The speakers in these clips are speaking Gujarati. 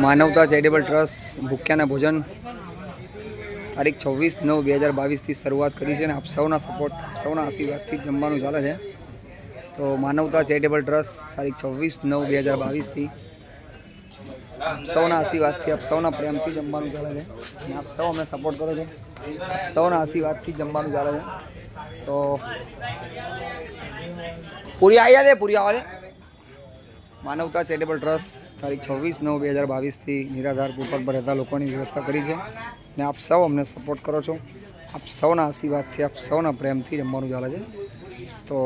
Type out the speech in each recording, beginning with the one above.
માનવતા ચેરિટેબલ ટ્રસ્ટ ભૂખ્યાના ભોજન તારીખ 26/9/2022 શરૂઆત કરી છે અને આપ સૌના સપોર્ટ, સૌના આશીર્વાદથી જમવાનું ચાલે છે. તો માનવતા ચેરિટેબલ ટ્રસ્ટ તારીખ 26/9/2022 સૌના આશીર્વાદથી, આપ સૌના પ્રેમથી જમવાનું ચાલે છે અને આપ સૌ અમને સપોર્ટ કરો છો. સૌના આશીર્વાદથી જમવાનું ચાલે છે. તો પૂરી આવ્યા દે, પૂરી આવવા દે. માનવતા ચેરિટેબલ ટ્રસ્ટ તારીખ 26/9/2022 નિરાધાર ફૂટપાથ પર રહેતા લોકોની વ્યવસ્થા કરી છે અને આપ સૌ અમને સપોર્ટ કરો છો. આપ સૌના આશીર્વાદથી, આપ સૌના પ્રેમથી જમવાનું ચાલે છે. તો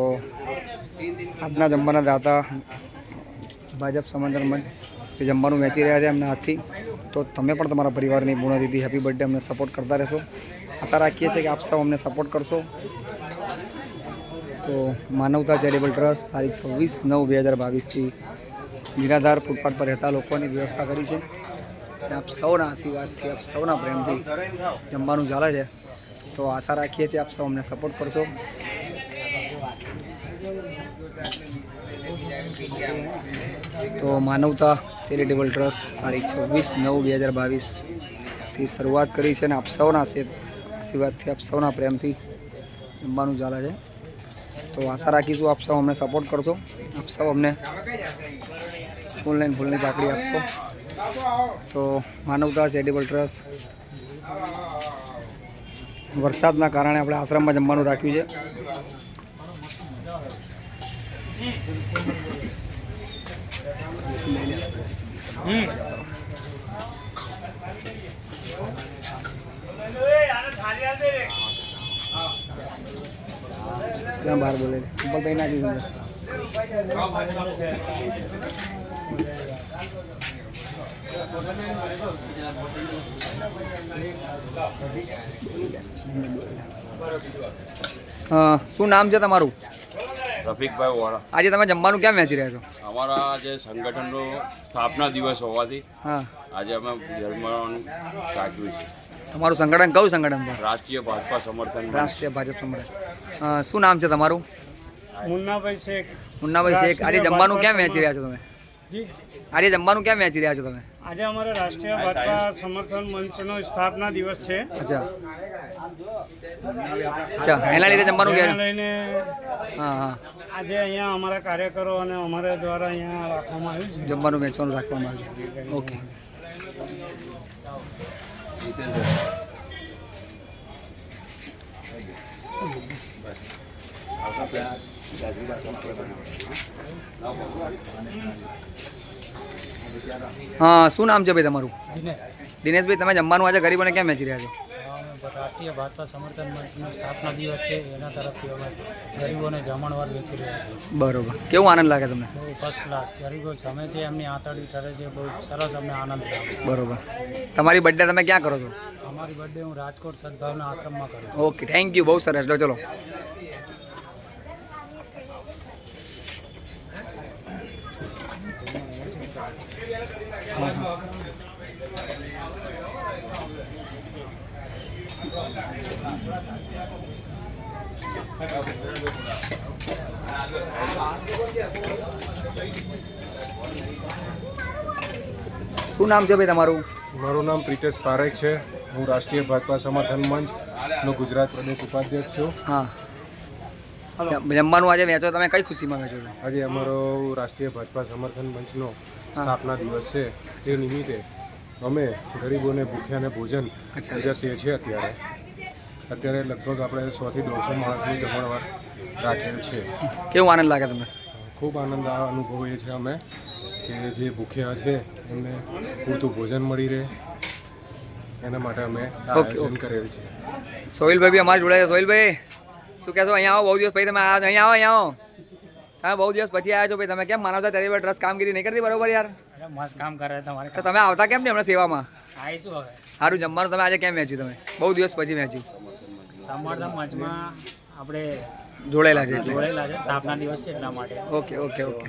આજના જમવાના દાતા ભાજપ સમર્થન મંચ જે જમવાનું વેચી રહ્યા છે એમના હાથથી. તો તમે પણ તમારા પરિવારની પૂર્ણતિથિ હેપી બર્થડે અમને સપોર્ટ કરતા રહેશો. આશા રાખીએ છીએ કે આપ સૌ અમને સપોર્ટ કરશો. તો માનવતા ચેરિટેબલ ટ્રસ્ટ તારીખ 26/9/2022 નિરાધાર ફૂટપાથ પર રહેતા લોકોની વ્યવસ્થા કરી છે અને આપ સૌના આશીર્વાદથી, આપ સૌના પ્રેમથી જમવાનું ચાલે છે. તો આશા રાખીએ છીએ આપ સૌ અમને સપોર્ટ કરશો. તો માનવતા ચેરિટેબલ ટ્રસ્ટ તારીખ 26/9/2022 શરૂઆત કરી છે અને આપ સૌના આશીર્વાદથી, આપ સૌના પ્રેમથી જમવાનું ચાલે છે. તો આશા રાખીશું આપ સૌ અમને સપોર્ટ કરશો. આપ સૌ અમને ફૂલની પાકડી આપશો. તો માનવતા ચેરિટેબલ ટ્રસ્ટ વરસાદના કારણે આપણે આશ્રમમાં જમવાનું રાખ્યું છે. ક્યાં બહાર બોલે ઉપર કઈ નાખી દીધું. શું નામ છે તમારું? રફીકભાઈ વાળા. આજે તમે જમવાનું ક્યાં વેચી રહ્યા છો? અમારા જે સંગઠનનો સ્થાપના દિવસ હોવાથી હા, આજે અમે જમવાનું રાખ્યું છે. તમારું સંગઠન કયું સંગઠન છે? રાષ્ટ્રીય ભાજપા સમર્થન મંચ. રાષ્ટ્રીય ભાજપ સંગઠન. શું નામ છે તમારું? મુન્નાભાઈ શેખ. મુન્નાભાઈ શેખ. આજે જમવાનું ક્યાં વેચી રહ્યા છો તમે? જી, આજે જમવાનું ક્યાં વેચી રહ્યા છો તમે? આજે અમારે રાષ્ટ્રીય ભાજપા સમર્થન મંચનો સ્થાપના દિવસ છે. અચ્છા અચ્છા, એના લીધે જમવાનું જેને ક્યાં? લઈને હા હા, આજે અહીંયા અમારા કાર્યકરો અને અમારા દ્વારા અહીંયા રાખવામાં આવ્યું છે. જમવાનું વેચવાનું રાખવામાં આવ્યું છે. ઓકે. હા, શું નામ છે ભાઈ તમારું? દિનેશભાઈ, તમે જમવાનું આજે ગરીબોને ક્યાં વેચી રહ્યા છો? રાષ્ટ્રીય ભાજપા સમર્થન મંચનો સ્થાપના દિવસ છે, એના તરફથી અમે ગરીબોને જમણવાર વેચી રહ્યા છીએ. બરોબર. કેવું આનંદ લાગે તમને? બહુ ફર્સ્ટ ક્લાસ. ગરીબો જમે છે, એમની આંતરડી ઠરે છે, બહુ સરસ અમને આનંદ લાગે છે. બરોબર. તમારી બર્થડે તમે ક્યાં કરો છો? અમારી બર્થડે હું રાજકોટ સદભાવના આશ્રમમાં કરું છું. Okay, thank you. બહુ સરસ. લો ચલો. શું નામ છે ભાઈ તમારું? મારું નામ પ્રિતેશ પારેખ છે. હું રાષ્ટ્રીય ભાજપા સમર્થન મંચનો ગુજરાત પ્રદેશ ઉપાધ્યક્ષ છું. હા, જમવાનું આજે વેચો તમે, કઈ ખુશીમાં વેચો છો? આજે અમારો રાષ્ટ્રીય ભાજપા સમર્થન મંચનો સ્થાપના દિવસ છે. તે નિમિત્તે અમે ગરીબોને ભૂખ્યાને ભોજન પીરસીએ છીએ. અત્યારે લગભગ આપણે 100 થી 150 માણસની જમણવાર રાખેલ છે. કેવું આનંદ લાગે તમને? ખૂબ આનંદ અનુભવીએ છીએ અમે કે જે ભૂખ્યા છે એમને પૂરતું ભોજન મળી રહે એના માટે અમે આયોજન કરેલ છે. સોહિલભાઈ બી અમારે જોડે છે. સોહિલભાઈ શું કહેશો? અહીંયા આવો, બહુ દિવસ પછી તમે આવ્યા છો. અહીંયા આવો. તમે બહુ દિવસ પછી આવ્યા છો ભાઈ. તમે કેમ માનવતા ચેરિટેબલ ટ્રસ્ટ કામગીરી નહીં કરતી બરોબર યાર? અરે મસ્ત કામ કરે તમારે. તો તમે આવતા કેમ નહીં હમણાં સેવામાં? આવીશું હવે. સારું જમવાનું તમે આજે કેમ વેચ્યું? તમે બહુ દિવસ પછી વેચ્યું. સમર્થન મંચમાં આપણે જોડેલા છે એટલે. જોડેલા છે, સ્થાપના દિવસ છે એટલા માટે. Okay okay okay.